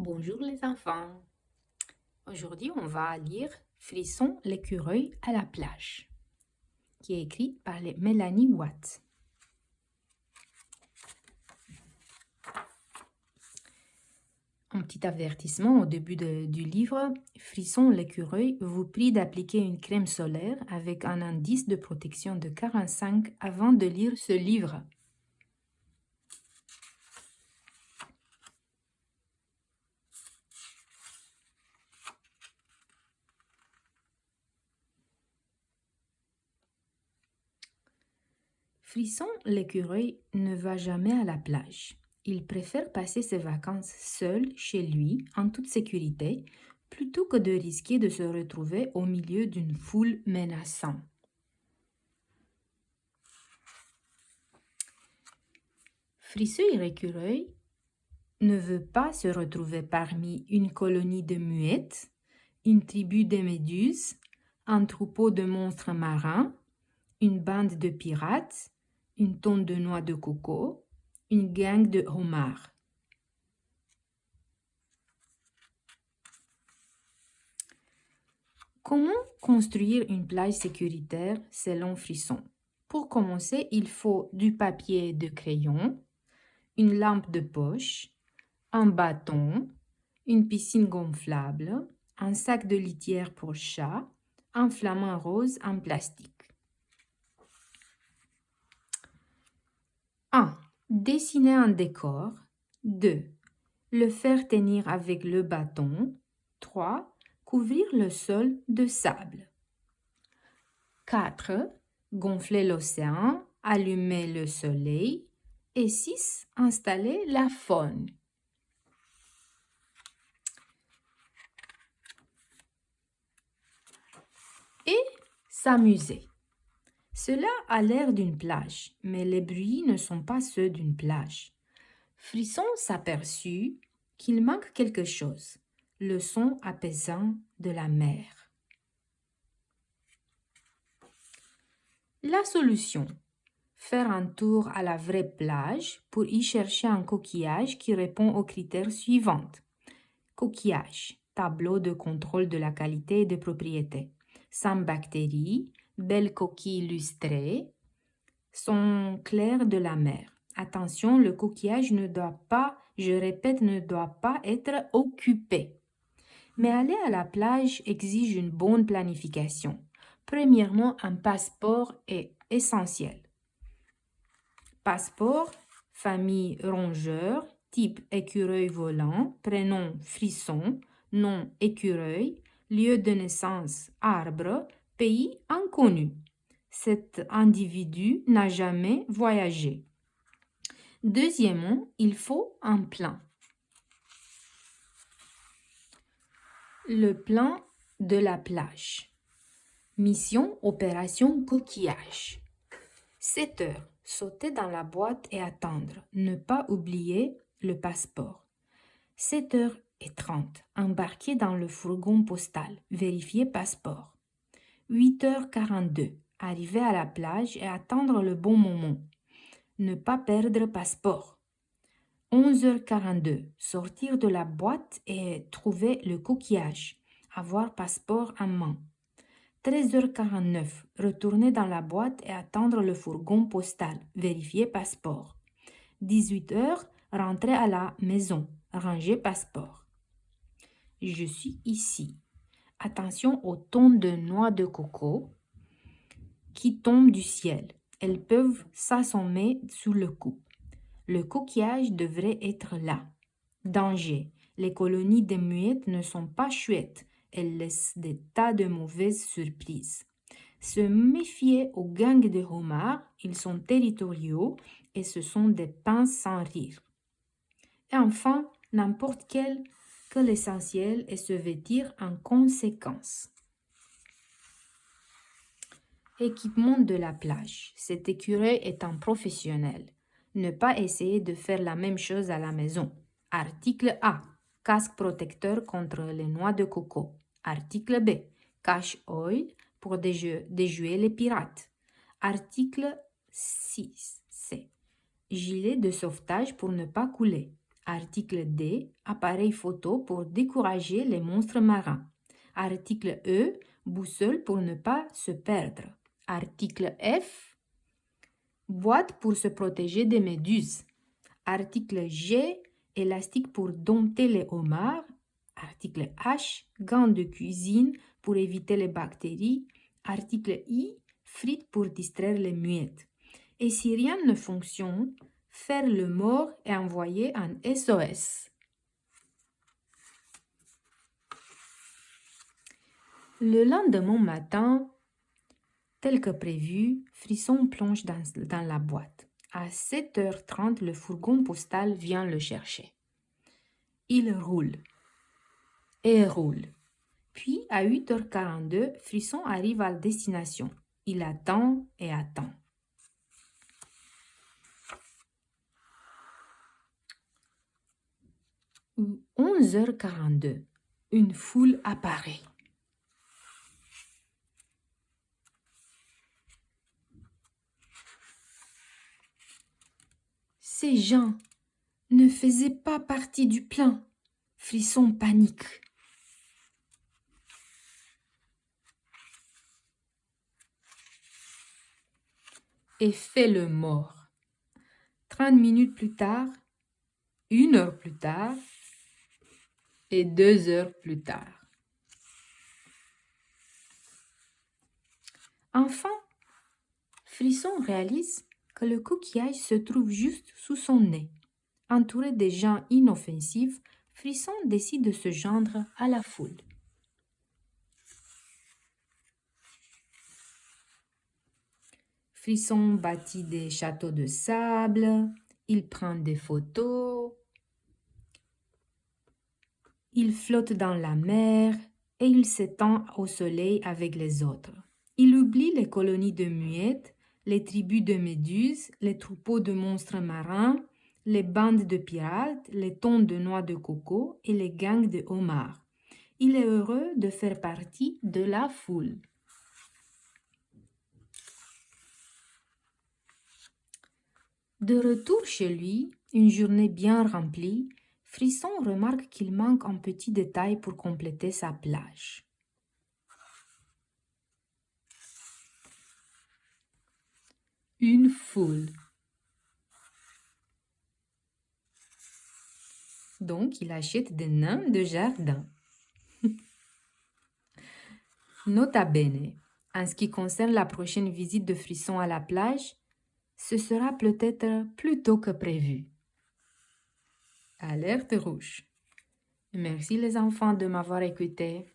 Bonjour les enfants. Aujourd'hui, on va lire Frisson l'écureuil à la plage, qui est écrit par Mélanie Watt. Un petit avertissement au début du livre. Frisson l'écureuil vous prie d'appliquer une crème solaire avec un indice de protection de 45 avant de lire ce livre. Frisson l'écureuil ne va jamais à la plage. Il préfère passer ses vacances seul chez lui, en toute sécurité, plutôt que de risquer de se retrouver au milieu d'une foule menaçante. Frisson l'écureuil ne veut pas se retrouver parmi une colonie de muettes, une tribu de méduses, un troupeau de monstres marins, une bande de pirates, une tonne de noix de coco, une gang de homards. Comment construire une plage sécuritaire selon Frisson? Pour commencer, il faut du papier de crayon, une lampe de poche, un bâton, une piscine gonflable, un sac de litière pour chat, un flamant rose en plastique. 1. Dessiner un décor. 2. Le faire tenir avec le bâton. 3. Couvrir le sol de sable. 4. Gonfler l'océan, allumer le soleil. Et 6. Installer la faune. Et s'amuser. Cela a l'air d'une plage, mais les bruits ne sont pas ceux d'une plage. Frisson s'aperçut qu'il manque quelque chose, le son apaisant de la mer. La solution: faire un tour à la vraie plage pour y chercher un coquillage qui répond aux critères suivants. Coquillage, tableau de contrôle de la qualité et des propriétés. Sans bactéries, belle coquille lustrée, son clair de la mer. Attention, le coquillage ne doit pas, je répète, ne doit pas être occupé. Mais aller à la plage exige une bonne planification. Premièrement, un passeport est essentiel. Passeport, famille rongeur, type écureuil volant, prénom frisson, nom écureuil, lieu de naissance arbre, pays inconnu. Cet individu n'a jamais voyagé. Deuxièmement, il faut un plan. Le plan de la plage. Mission opération coquillage. 7 heures. Sauter dans la boîte et attendre. Ne pas oublier le passeport. 7h30. Embarquer dans le fourgon postal. Vérifier passeport. 8h42. Arriver à la plage et attendre le bon moment. Ne pas perdre passeport. 11h42. Sortir de la boîte et trouver le coquillage. Avoir passeport en main. 13h49. Retourner dans la boîte et attendre le fourgon postal. Vérifier passeport. 18h. Rentrer à la maison. Ranger passeport. Je suis ici. Attention aux tonnes de noix de coco qui tombent du ciel. Elles peuvent s'assommer sous le coup. Le coquillage devrait être là. Danger. Les colonies des muettes ne sont pas chouettes. Elles laissent des tas de mauvaises surprises. Se méfier aux gangs de homards. Ils sont territoriaux et ce sont des pinces sans rire. Et enfin, n'importe quel que l'essentiel est se vêtir en conséquence. Équipement de la plage. Cet écureuil est un professionnel. Ne pas essayer de faire la même chose à la maison. Article A. Casque protecteur contre les noix de coco. Article B. Cache-œil pour déjouer les pirates. Article 6 C. Gilet de sauvetage pour ne pas couler. Article D, appareil photo pour décourager les monstres marins. Article E, boussole pour ne pas se perdre. Article F, boîte pour se protéger des méduses. Article G, élastique pour dompter les homards. Article H, gants de cuisine pour éviter les bactéries. Article I, frites pour distraire les muettes. Et si rien ne fonctionne, faire le mort et envoyer un SOS. Le lendemain matin, tel que prévu, Frisson plonge dans la boîte. À 7h30, le fourgon postal vient le chercher. Il roule et roule. Puis, à 8h42, Frisson arrive à la destination. Il attend et attend. 11h42, une foule apparaît. Ces gens ne faisaient pas partie du plan. Frisson panique. Et fait le mort. 30 minutes plus tard, 1 heure plus tard et 2 heures plus tard. Enfin, Frisson réalise que le coquillage se trouve juste sous son nez. Entouré de gens inoffensifs, Frisson décide de se joindre à la foule. Frisson bâtit des châteaux de sable, il prend des photos, il flotte dans la mer et il s'étend au soleil avec les autres. Il oublie les colonies de muettes, les tribus de méduses, les troupeaux de monstres marins, les bandes de pirates, les tonnes de noix de coco et les gangs de homards. Il est heureux de faire partie de la foule. De retour chez lui, une journée bien remplie, Frisson remarque qu'il manque un petit détail pour compléter sa plage. Une foule. Donc, il achète des nains de jardin. Nota bene, en ce qui concerne la prochaine visite de Frisson à la plage, ce sera peut-être plus tôt que prévu. Alerte rouge. Merci les enfants de m'avoir écouté.